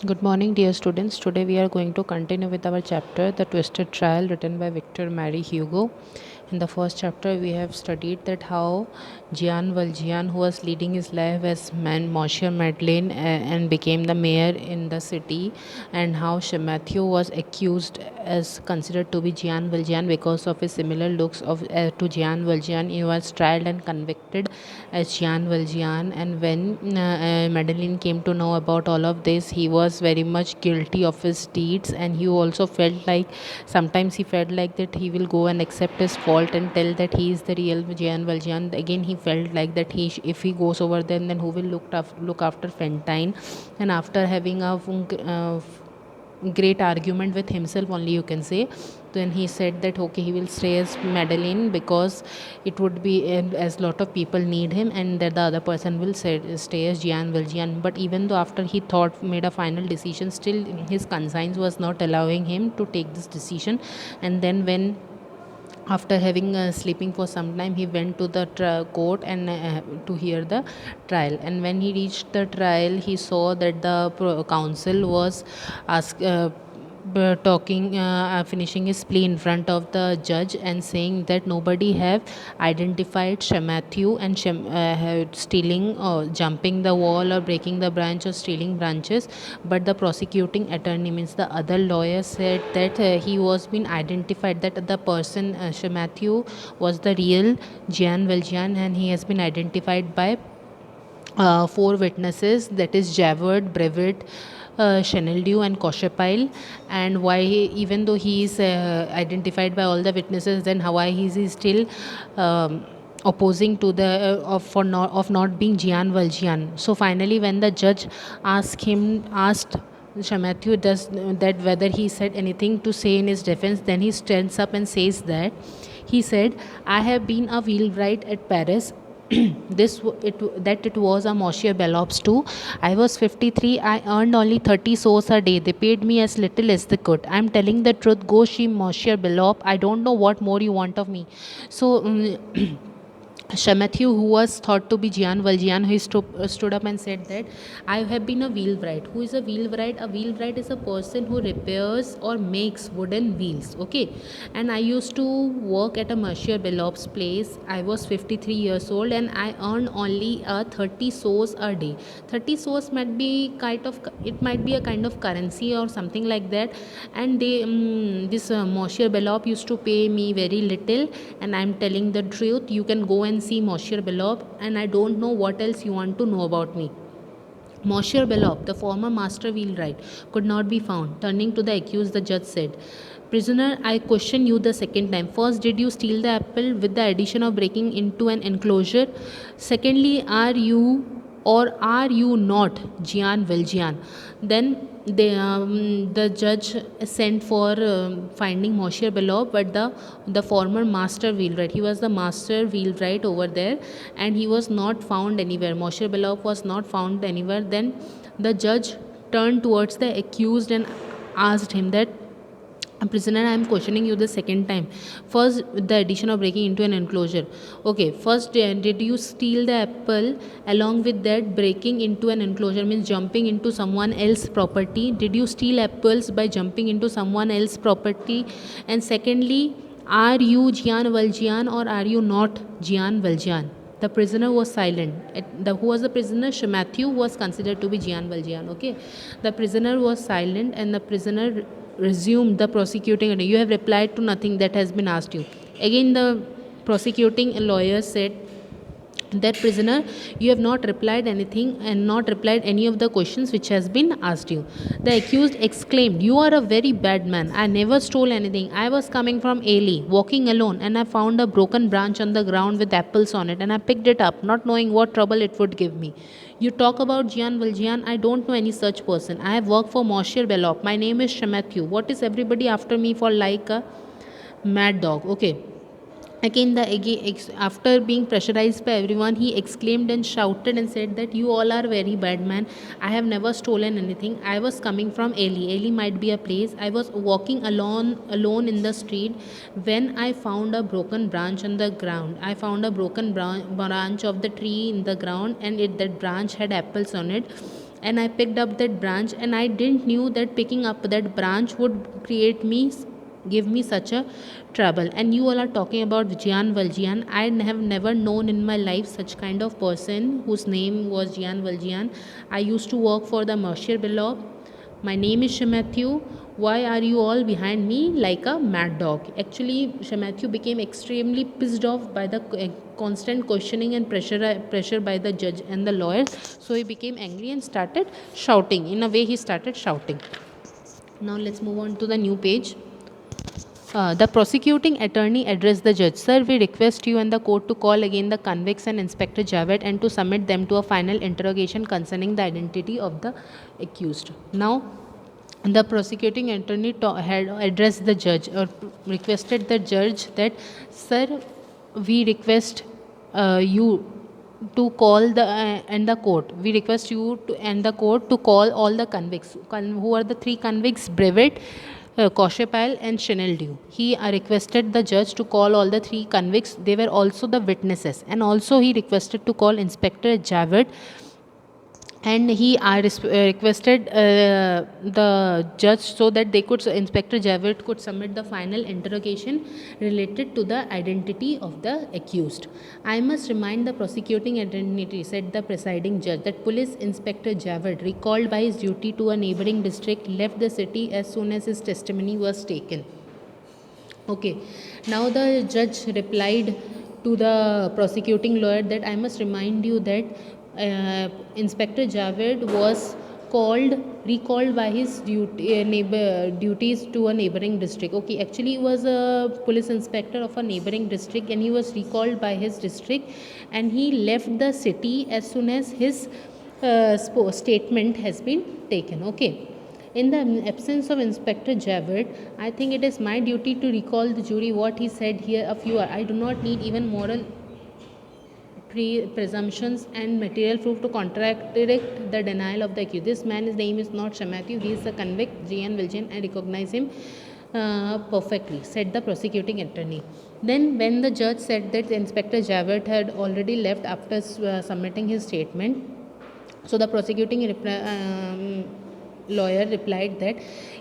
Good morning, dear students. Today we are going to continue with our chapter, The Twisted Trial, written by Victor Marie Hugo. In the first chapter, we have studied that how Gian Valjean, who was leading his life as Monsieur Madeleine and became the mayor in the city, and how Matthew was accused as considered to be Gian Valjean because of his similar looks to Gian Valjean. He was tried and convicted as Gian Valjean, and when Madeleine came to know about all of this, he was very much guilty of his deeds, and he also felt like sometimes he felt like that he will go and accept his fault and tell that he is the real Gian Valjean. Again, he felt like that if he goes over there, then who will look after Fentine? And after having a great argument with himself, only you can say, then he said that okay, he will stay as Madeline because it would be as lot of people need him, and that the other person will stay as Gian Valjean. But even though after he thought made a final decision, still his conscience was not allowing him to take this decision. And then when after having sleeping for some time, he went to the court and to hear the trial. And when he reached the trial, he saw that the counsel was ask talking finishing his plea in front of the judge and saying that nobody have identified Matthew and stealing or jumping the wall or breaking the branch or stealing branches, but the prosecuting attorney, means the other lawyer, said that he was been identified, that the person Matthew was the real Gian Valjean, and he has been identified by four witnesses, that is Javert, Brevet, Chenildieu and Cochepile. And why even though he is identified by all the witnesses, then why is he still opposing to the of not being Gian Valjean? So finally, when the judge asked Shamatthew does that whether he said anything to say in his defense, then he stands up and says that he said, "I have been a wheelwright at Paris." It was a Monsieur Bellops too. I was 53. I earned only 30 sous a day. They paid me as little as they could. I'm telling the truth. Go see Monsieur Bellop. I don't know what more you want of me. So Shamatthew, who was thought to be Gian Valjean, he stood up and said that I have been a wheelwright. Who is a wheelwright? A wheelwright is a person who repairs or makes wooden wheels. Okay, and I used to work at a Monsieur Bellop's place. I was 53 years old and I earned only 30 sous a day. 30 sous might be a kind of currency or something like that. And this Monsieur Bellop used to pay me very little, and I'm telling the truth. You can go and see Monsieur Bellop, and I don't know what else you want to know about me. Monsieur Bellop, the former master wheelwright, could not be found. Turning to the accused, the judge said, "Prisoner, I question you the second time. First, did you steal the apple with the addition of breaking into an enclosure? Secondly, are you not Gian Valjean?" Then the judge sent for finding Monsieur Bellop, but the former master wheelwright, he was the master wheelwright over there, and he was not found anywhere. Monsieur Bellop was not found anywhere. Then the judge turned towards the accused and asked him that, "Prisoner, I am questioning you the second time. First, the addition of breaking into an enclosure. Okay, first, did you steal the apple? Along with that, breaking into an enclosure means jumping into someone else's property. Did you steal apples by jumping into someone else's property? And secondly, are you Gian Valjean or are you not Gian Valjean?" The prisoner was silent. Who was the prisoner? Matthew was considered to be Gian Valjean. Okay, the prisoner was silent, and the prisoner resumed the prosecuting attorney. "You have replied to nothing that has been asked you." Again, the prosecuting lawyer said that, "Prisoner, you have not replied anything and not replied any of the questions which has been asked you." The accused exclaimed, "You are a very bad man. I never stole anything. I was coming from Ailey, walking alone, and I found a broken branch on the ground with apples on it, and I picked it up, not knowing what trouble it would give me. You talk about Gian Valjean. I don't know any such person. I have worked for Monsieur Bellop. My name is Shamatthew. What is everybody after me for like a mad dog?" Okay. After being pressurized by everyone, he exclaimed and shouted and said that, "You all are very bad man. I have never stolen anything. I was coming from Ailey. Ailey might be a place. I was walking alone in the street when I found a broken branch on the ground. I found a broken branch of the tree in the ground, and that branch had apples on it. and I picked up that branch, and I didn't knew that picking up that branch would give me such a trouble. And you all are talking about Jian Valjean. I have never known in my life such kind of person whose name was Jian Valjean. I used to work for the Mercier Below. My name is Shamatthew. Why are you all behind me like a mad dog? Actually, Shamatthew became extremely pissed off by the constant questioning and pressure by the judge and the lawyers. So he became angry and started shouting. In a way, he started shouting. Now let's move on to the new page. The prosecuting attorney addressed the judge. Sir, we request you and the court to call again the convicts and Inspector Javed and to submit them to a final interrogation concerning the identity of the accused. Now, the prosecuting attorney had addressed the judge or requested the judge that, sir, we request you to call the and the court. We request you to and the court to call all the convicts. Who are the three convicts? Brevet, Koshepal and Chanel Dew. He requested the judge to call all the three convicts. They were also the witnesses, and also he requested to call Inspector Javed, and he requested the judge so that they could Inspector Javed could submit the final interrogation related to the identity of the accused. I must remind the prosecuting attorney, said the presiding judge, that police Inspector Javed, recalled by his duty to a neighboring district, left the city as soon as his testimony was taken. Okay, now the judge replied to the prosecuting lawyer that I must remind you that Inspector Javed was recalled by his duties to a neighboring district. Okay, actually he was a police inspector of a neighboring district, and he was recalled by his district, and he left the city as soon as his statement has been taken. Okay. In the absence of Inspector Javed, I think it is my duty to recall the jury what he said here a few. I do not need even moral presumptions and material proof to contradict the denial of the accused. This man's name is not Shamatthew. He is a convict, Jian Valjean. I recognize him perfectly, said the prosecuting attorney. Then, when the judge said that Inspector Javed had already left after submitting his statement, so the prosecuting lawyer replied that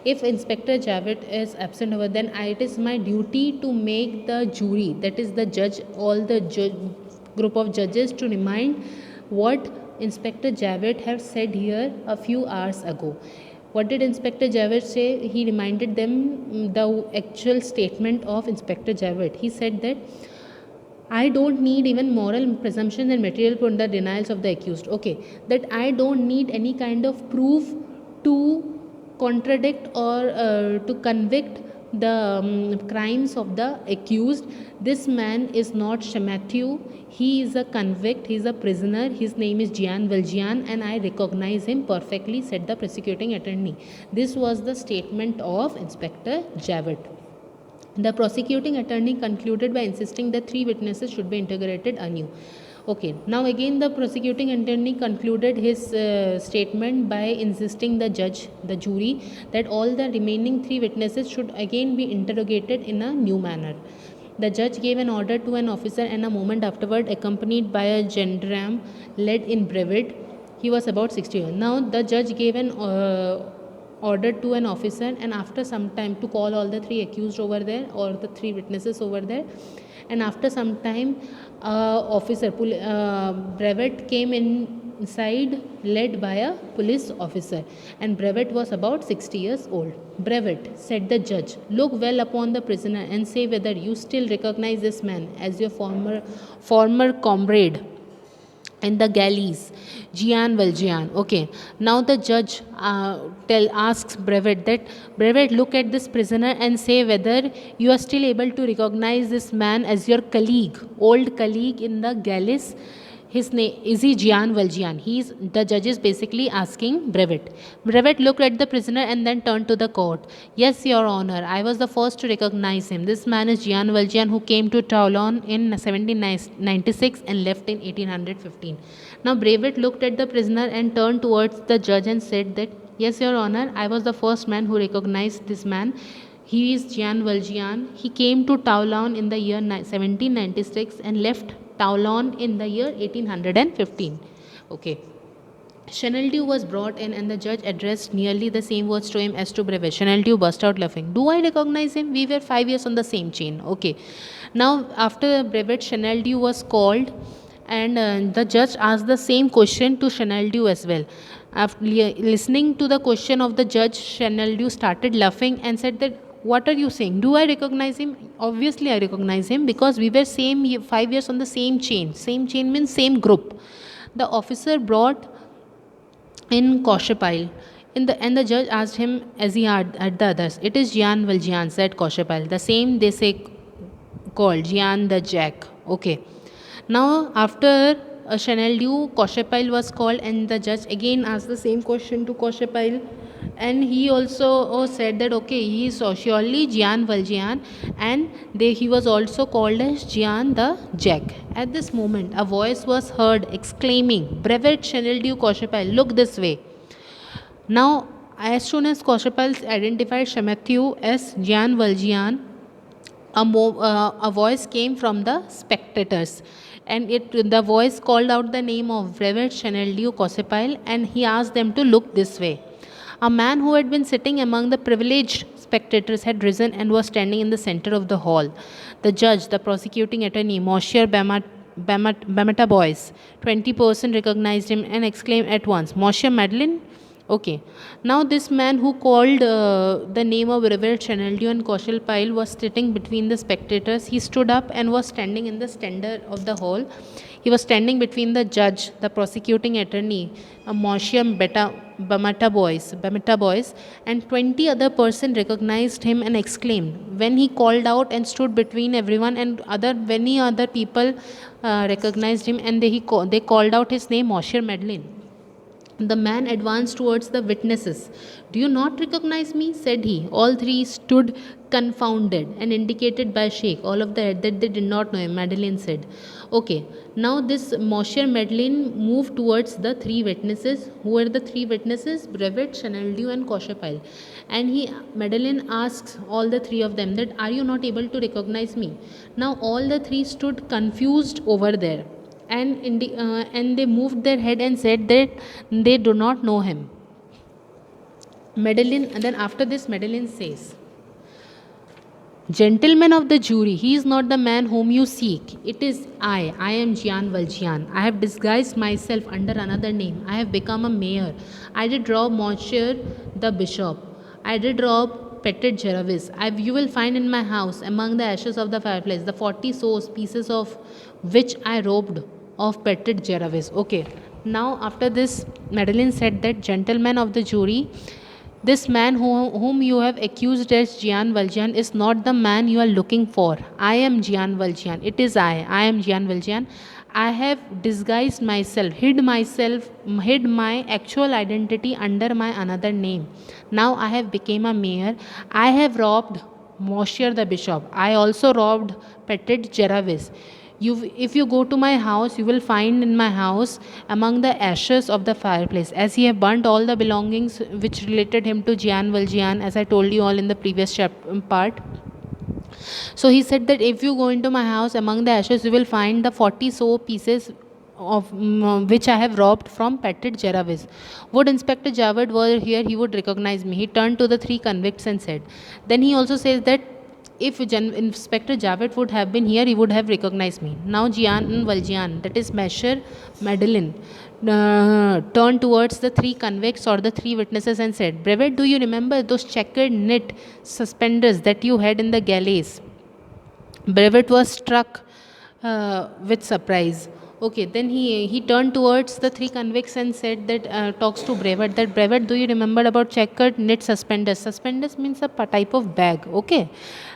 if Inspector Javed is absent over, then it is my duty to make the jury, that is the judge, all the group of judges, to remind what Inspector Javed have said here a few hours ago. What did Inspector Javed say? He reminded them the actual statement of Inspector Javed. He said that I don't need even moral presumptions and material proof the denials of the accused. Okay, that I don't need any kind of proof to contradict or to convict the crimes of the accused. This man is not Shamatthew. He is a convict. He is a prisoner. His name is Jian Valjean, and I recognize him perfectly, said the prosecuting attorney. This was the statement of Inspector Javed. The prosecuting attorney concluded by insisting that three witnesses should be interrogated anew. Okay, now again the prosecuting attorney concluded his statement by insisting the jury, that all the remaining three witnesses should again be interrogated in a new manner. The judge gave an order to an officer, and a moment afterward, accompanied by a gendarme led in brevet. He was about 60 years. Now the judge gave an order to an officer, and after some time, to call all the three accused over there, or the three witnesses over there, and after some time officer brevet came inside led by a police officer, and brevet was about 60 years old. Brevet, said the judge, look well upon the prisoner and say whether you still recognize this man as your former comrade in the galleys, Jian Valjean. Okay, now the judge asks Brevet that, Brevet, look at this prisoner and say whether you are still able to recognize this man as your colleague, old colleague in the galleys. His name is he Jian Valjean. The judge is basically asking Brevet. Brevet looked at the prisoner and then turned to the court. Yes, Your Honor, I was the first to recognize him. This man is Jian Valjean, who came to Toulon in 1796 and left in 1815. Now Brevet looked at the prisoner and turned towards the judge and said that, yes, Your Honor, I was the first man who recognized this man. He is Jian Valjean. He came to Toulon in the year 1796 and left Toulon in the year 1815. Okay. Chenildieu was brought in, and the judge addressed nearly the same words to him as to Brevet. Chenildieu burst out laughing. Do I recognize him? We were 5 years on the same chain. Okay. Now, after Brevet, Chenildieu was called, and the judge asked the same question to Chenildieu as well. After listening to the question of the judge, Chenildieu started laughing and said that, what are you saying? Do I recognize him? Obviously, I recognize him because we were 5 years on the same chain. Same chain means same group. The officer brought in Koshapile. And the judge asked him as he had at the others, it is Gian Valjean, said Koshapile. The same they say called Gian the Jack. Okay. Now after Chenildieu, Koshapile was called, and the judge again asked the same question to Koshapile, and he also said that okay, he is surely Gian Valjean, and he was also called as Gian the Jack. At this moment, a voice was heard exclaiming, Brevet Chenildieu Koshapile, look this way. Now, as soon as Koshapal identified Shematthew as Gian Valjean, a voice came from the spectators, and the voice called out the name of Brevet Chenildieu Koshapal, and he asked them to look this way. A man who had been sitting among the privileged spectators had risen and was standing in the center of the hall. The judge, the prosecuting attorney, Monsieur Bamata Boyce, 20% recognized him and exclaimed at once, Monsieur Madeline? Okay. Now this man who called the name of Reverend Chenildieu and Kaushal Pyle was sitting between the spectators. He stood up and was standing in the center of the hall. He was standing between the judge, the prosecuting attorney, Bamata Boys, and 20 other person recognized him and exclaimed when he called out and stood between everyone, and many other people recognized him, and they called out his name, Monsieur Madeline. The man advanced towards the witnesses. Do you not recognize me? Said he. All three stood confounded and indicated by shake all of the head that they did not know him. Madeline said. Okay, now this Monsieur Madeline moved towards the three witnesses. Who were the three witnesses? Brevet, Chenildieu and Koshapile. And Madeline asks all the three of them that, are you not able to recognize me? Now all the three stood confused over there, and they moved their head and said that they do not know him. Madeline, and then after this, Madeline says, Gentlemen of the jury, he is not the man whom you seek. It is I am Gian Valjean. I have disguised myself under another name. I have become a mayor. I did rob Monsieur the Bishop. I did rob Petit Gervais. You will find in my house, among the ashes of the fireplace, the 40 sous pieces of which I robbed of Petit Gervais. Okay. Now after this, Madeline said that, gentlemen of the jury, this man whom you have accused as Gian Valjean is not the man you are looking for. I am Gian Valjean. It is I. I am Gian Valjean. I have disguised myself, hid my actual identity under my another name. Now I have become a mayor. I have robbed Monsieur the Bishop. I also robbed Petit Gervais. If you go to my house, you will find in my house among the ashes of the fireplace, as he have burnt all the belongings which related him to Gian Valjean, as I told you all in the previous part. So he said that if you go into my house, among the ashes, you will find the 40 so pieces of which I have robbed from Petit Gervais. Would Inspector Javed were here, he would recognize me. He turned to the three convicts and said. Then he also says that if Inspector Javed would have been here, he would have recognized me. Now Gian Valjean, that is Monsieur Madeline, turned towards the three convicts or the three witnesses and said, Brevet, do you remember those checkered knit suspenders that you had in the galleys? Brevet was struck with surprise. Okay, then he turned towards the three convicts and said that, talks to Brevet, that Brevet, do you remember about checkered knit suspenders? Suspenders means a type of bag, okay?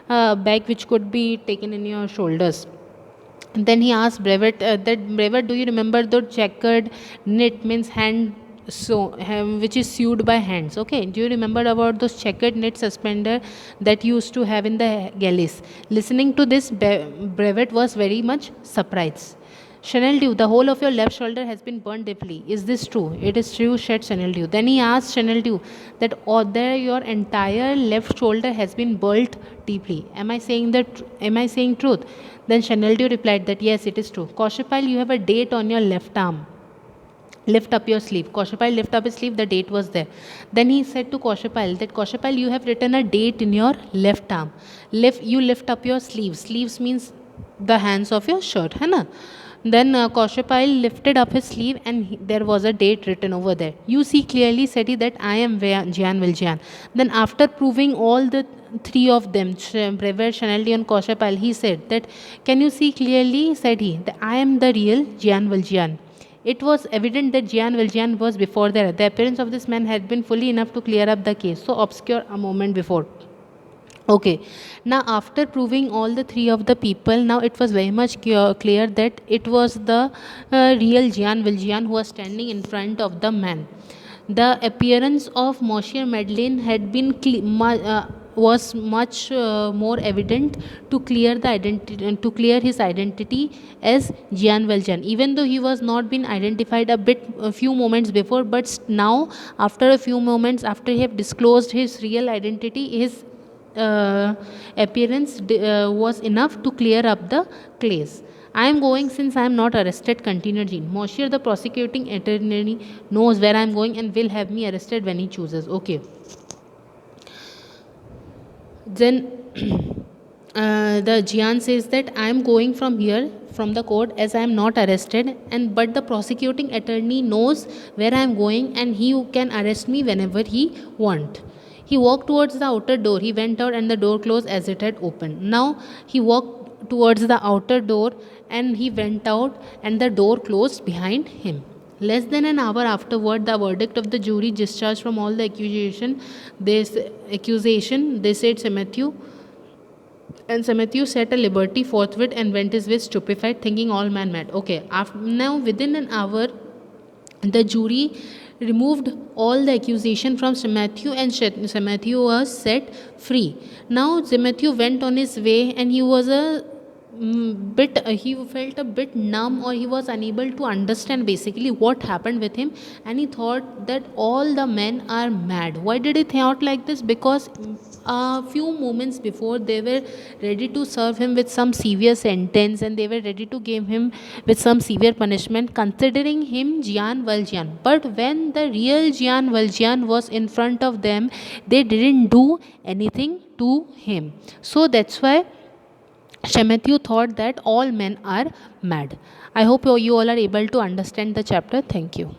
Bag which could be taken in your shoulders. And then he asked Brevet, Brevet, do you remember the checkered knit means hand, so which is sewed by hands, okay? Do you remember about those checkered knit suspender that you used to have in the galleys? Listening to this, Brevet was very much surprised. Chenildieu, the whole of your left shoulder has been burned deeply. Is this true? It is true, said Chenildieu. Then he asked Chenildieu that your entire left shoulder has been burnt deeply. Am I saying truth? Then Chenildieu replied that yes, it is true. Koshapile, you have a date on your left arm. lift up your sleeve. Koshapal lift up his sleeve, the date was there. Then he said to Koshapal that, Koshapal, you have written a date in your left arm. You lift up your sleeves. Sleeves means the hands of your shirt, है ना? Then Koshapal lifted up his sleeve and there was a date written over there. You see clearly, said he, that I am Jian Valjean. Then after proving all the three of them, Brevet, Chanelty and Koshapal, he said that, can you see clearly, said he, that I am the real Jian Valjean. It was evident that Jian Valjean was before there. The appearance of this man had been fully enough to clear up the case, so obscure a moment before. Okay, now after proving all the three of the people, now it was very much clear that it was the real Jean Valjean who was standing in front of the man. The appearance of Monsieur Madeleine had been was much more evident to clear the identity, to clear his identity as Jean Valjean, even though he was not been identified a few moments before, but now after a few moments after he have disclosed his real identity, his appearance was enough to clear up the case. I am going since I am not arrested, continued Jean. Monsieur, the prosecuting attorney, knows where I am going and will have me arrested when he chooses. Okay. Then the Jian says that I am going from here, from the court, as I am not arrested, and but the prosecuting attorney knows where I am going and he can arrest me whenever he want. He walked towards the outer door. He went out and the door closed as it had opened. Now he walked towards the outer door and he went out and the door closed behind him. Less than an hour afterward, the verdict of the jury discharged from all the accusation. They said Matthew, and Sir Matthew set a liberty forthwith and went his way stupefied, thinking all man mad. Okay, now within an hour, the jury removed all the accusation from Sir Matthew and Sir Matthew was set free. Now Sir Matthew went on his way and he was he felt a bit numb, or he was unable to understand basically what happened with him, and he thought that all the men are mad. Why did he thought like this? Because a few moments before they were ready to serve him with some severe sentence and they were ready to give him with some severe punishment, considering him Jean Valjean. But when the real Jean Valjean was in front of them, they didn't do anything to him. So that's why Shematthew thought that all men are mad. I hope you all are able to understand the chapter. Thank you.